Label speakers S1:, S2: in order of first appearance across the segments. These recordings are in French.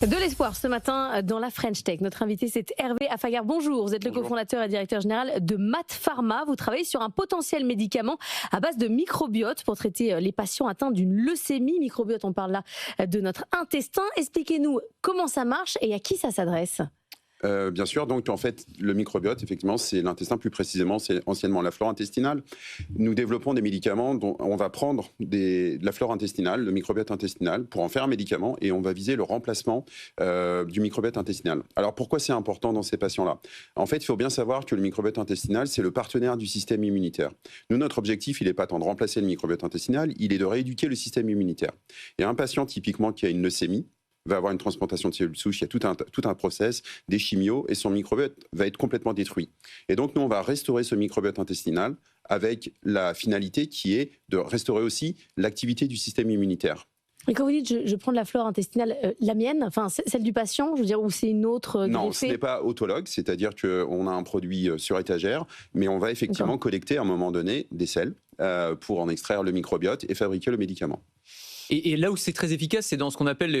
S1: De l'espoir ce matin dans la French Tech. Notre invité c'est Hervé Affagard. Bonjour, vous êtes le cofondateur et directeur général de MaaT Pharma. Vous travaillez sur un potentiel médicament à base de microbiote pour traiter les patients atteints d'une leucémie. Microbiote, on parle là de notre intestin. Expliquez-nous comment ça marche et à qui ça s'adresse.
S2: Bien sûr, donc en fait, le microbiote, effectivement, c'est l'intestin, plus précisément, c'est anciennement la flore intestinale. Nous développons des médicaments dont on va prendre de la flore intestinale, le microbiote intestinal, pour en faire un médicament, et on va viser le remplacement du microbiote intestinal. Alors pourquoi c'est important dans ces patients-là? En fait, il faut bien savoir que le microbiote intestinal, c'est le partenaire du système immunitaire. Nous, notre objectif, il n'est pas tant de remplacer le microbiote intestinal, il est de rééduquer le système immunitaire. Et un patient, typiquement, qui a une leucémie, va avoir une transplantation de cellules souches, il y a tout un process, des chimios, et son microbiote va être complètement détruit. Et donc, nous, on va restaurer ce microbiote intestinal avec la finalité qui est de restaurer aussi l'activité du système immunitaire.
S1: Et quand vous dites je prends de la flore intestinale, la mienne, enfin celle du patient, je veux dire, ou c'est une autre
S2: Non,
S1: greffée?
S2: ce n'est pas autologue, c'est-à-dire qu'on a un produit sur étagère, mais on va effectivement collecter à un moment donné des selles pour en extraire le microbiote et fabriquer le médicament.
S3: Et là où c'est très efficace, c'est dans ce qu'on appelle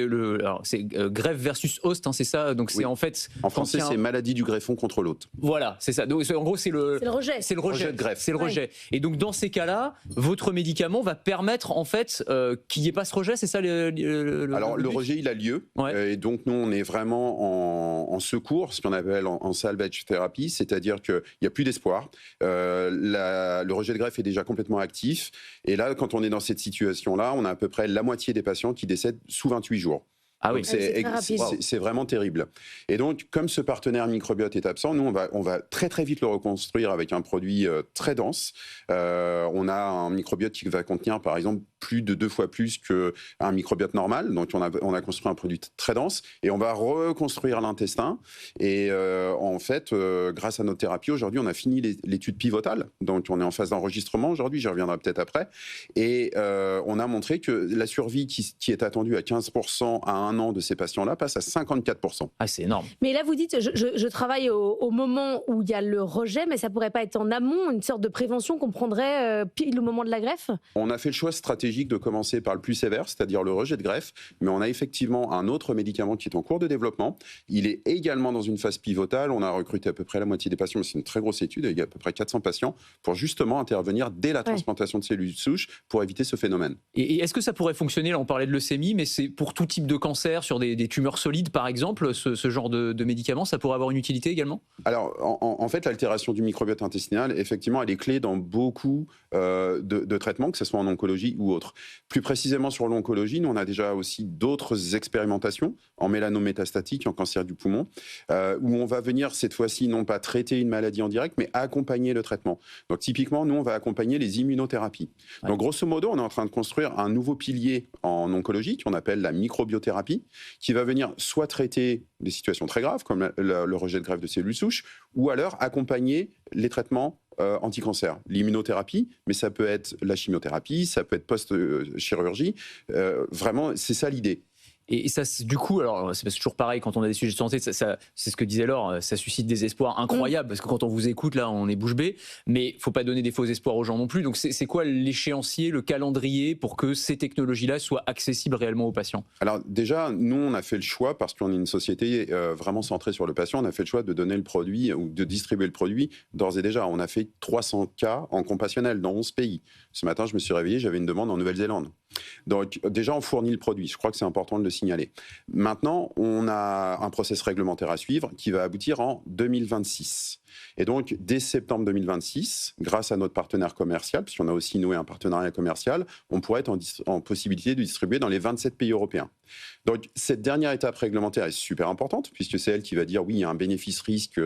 S3: greffe versus host, hein, c'est ça. Donc c'est en fait.
S2: En français, c'est maladie du greffon contre l'hôte.
S3: Voilà, c'est ça. Donc en gros, c'est le
S1: rejet.
S3: C'est le rejet
S2: de greffe.
S3: C'est le rejet. Et donc dans ces cas-là, votre médicament va permettre en fait qu'il n'y ait pas ce rejet, c'est ça
S2: Alors le rejet, il a lieu.
S3: Ouais.
S2: Et donc nous, on est vraiment en secours, ce qu'on appelle en salvage therapy, c'est-à-dire qu'il n'y a plus d'espoir. Le rejet de greffe est déjà complètement actif. Et là, quand on est dans cette situation-là, on a à peu près la moitié des patients qui décèdent sous 28 jours.
S3: Ah oui,
S2: c'est vraiment terrible. Et donc, comme ce partenaire microbiote est absent, nous, on va très très vite le reconstruire avec un produit très dense. On a un microbiote qui va contenir, par exemple, plus de 2 fois plus qu'un microbiote normal. Donc, on a construit un produit très dense et on va reconstruire l'intestin. Et en fait, grâce à notre thérapie, aujourd'hui, on a fini l'étude pivotale. Donc, on est en phase d'enregistrement aujourd'hui, j'y reviendrai peut-être après. Et on a montré que la survie qui est attendue à 15% à 1 an de ces patients-là passe à 54%.
S3: Ah, c'est énorme.
S1: Mais là, vous dites, je travaille au moment où il y a le rejet, mais ça pourrait pas être en amont, une sorte de prévention qu'on prendrait pile au moment de la greffe?
S2: On a fait le choix stratégique de commencer par le plus sévère, c'est-à-dire le rejet de greffe, mais on a effectivement un autre médicament qui est en cours de développement. Il est également dans une phase pivotale. On a recruté à peu près la moitié des patients, mais c'est une très grosse étude, il y a à peu près 400 patients, pour justement intervenir dès la transplantation de cellules souches pour éviter ce phénomène.
S3: Et est-ce que ça pourrait fonctionner? Là, on parlait de leucémie, mais c'est pour tout type de cancer, sur des tumeurs solides par exemple, ce genre de médicament, ça pourrait avoir une utilité également?
S2: Alors, en fait, l'altération du microbiote intestinal, effectivement, elle est clé dans beaucoup de traitements, que ce soit en oncologie ou autre. Plus précisément sur l'oncologie, nous, on a déjà aussi d'autres expérimentations en mélanome métastatique, en cancer du poumon, où on va venir cette fois-ci non pas traiter une maladie en direct, mais accompagner le traitement. Donc, typiquement, nous, on va accompagner les immunothérapies. Donc, grosso modo, on est en train de construire un nouveau pilier en oncologie qu'on appelle la microbiothérapie, qui va venir soit traiter des situations très graves, comme le rejet de greffe de cellules souches, ou alors accompagner les traitements anti-cancer, l'immunothérapie, mais ça peut être la chimiothérapie, ça peut être post-chirurgie. Vraiment, c'est ça l'idée.
S3: Et ça, du coup, alors c'est toujours pareil quand on a des sujets de santé, c'est ce que disait Laure, ça suscite des espoirs incroyables, parce que quand on vous écoute, là, on est bouche bée, mais il ne faut pas donner des faux espoirs aux gens non plus. Donc c'est quoi l'échéancier, le calendrier pour que ces technologies-là soient accessibles réellement aux patients? Alors
S2: déjà, nous, on a fait le choix, parce qu'on est une société vraiment centrée sur le patient, on a fait le choix de donner le produit, ou de distribuer le produit d'ores et déjà. On a fait 300 cas en compassionnel dans 11 pays. Ce matin, je me suis réveillé, j'avais une demande en Nouvelle-Zélande. Donc déjà, on fournit le produit. Je crois que c'est important de le signaler. Maintenant, on a un process réglementaire à suivre qui va aboutir en 2026. Et donc, dès septembre 2026, grâce à notre partenaire commercial, puisqu'on a aussi noué un partenariat commercial, on pourrait être en possibilité de distribuer dans les 27 pays européens. Donc, cette dernière étape réglementaire est super importante, puisque c'est elle qui va dire, oui, il y a un bénéfice-risque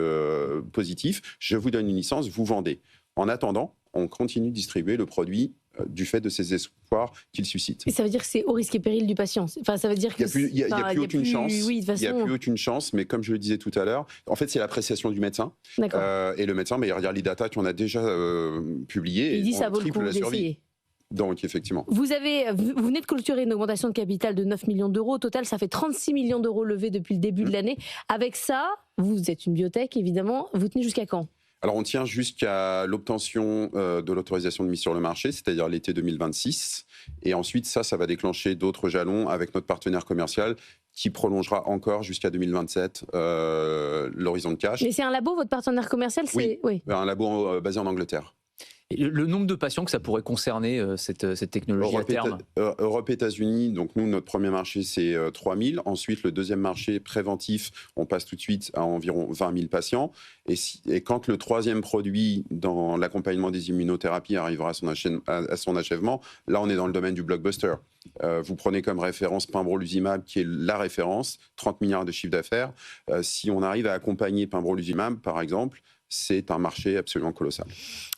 S2: positif, je vous donne une licence, vous vendez. En attendant, on continue de distribuer le produit du fait de ces espoirs qu'il suscite.
S1: Et ça veut dire que c'est au risque et péril du patient. Enfin, ça veut dire qu'il
S2: n'y a plus aucune chance.
S1: Oui,
S2: il n'y a plus aucune chance, mais comme je le disais tout à l'heure, en fait, c'est l'appréciation du médecin. Et le médecin, il regarde les datas qu'on a déjà publiées.
S1: Et il dit ça vaut le coup d'essayer.
S2: Donc, effectivement.
S1: Vous venez de clôturer une augmentation de capital de 9 millions d'euros. Au total, ça fait 36 millions d'euros levés depuis le début de l'année. Avec ça, vous êtes une biotech, évidemment. Vous tenez jusqu'à quand?
S2: Alors on tient jusqu'à l'obtention de l'autorisation de mise sur le marché, c'est-à-dire l'été 2026. Et ensuite, ça va déclencher d'autres jalons avec notre partenaire commercial qui prolongera encore jusqu'à 2027 l'horizon de cash.
S1: Mais c'est un labo, votre partenaire commercial?
S2: Oui. Un labo basé en Angleterre.
S3: Et le nombre de patients que ça pourrait concerner, cette technologie à terme?
S2: Europe, États-Unis, donc nous, notre premier marché, c'est 3 000. Ensuite, le deuxième marché préventif, on passe tout de suite à environ 20 000 patients. Et quand le troisième produit dans l'accompagnement des immunothérapies arrivera à son achèvement, là, on est dans le domaine du blockbuster. Vous prenez comme référence pembrolizumab, qui est la référence, 30 milliards de chiffre d'affaires. Si on arrive à accompagner pembrolizumab, par exemple, c'est un marché absolument colossal.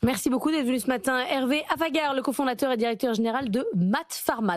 S1: Merci beaucoup d'être venu ce matin. Hervé Affagard, le cofondateur et directeur général de MaaT Pharma.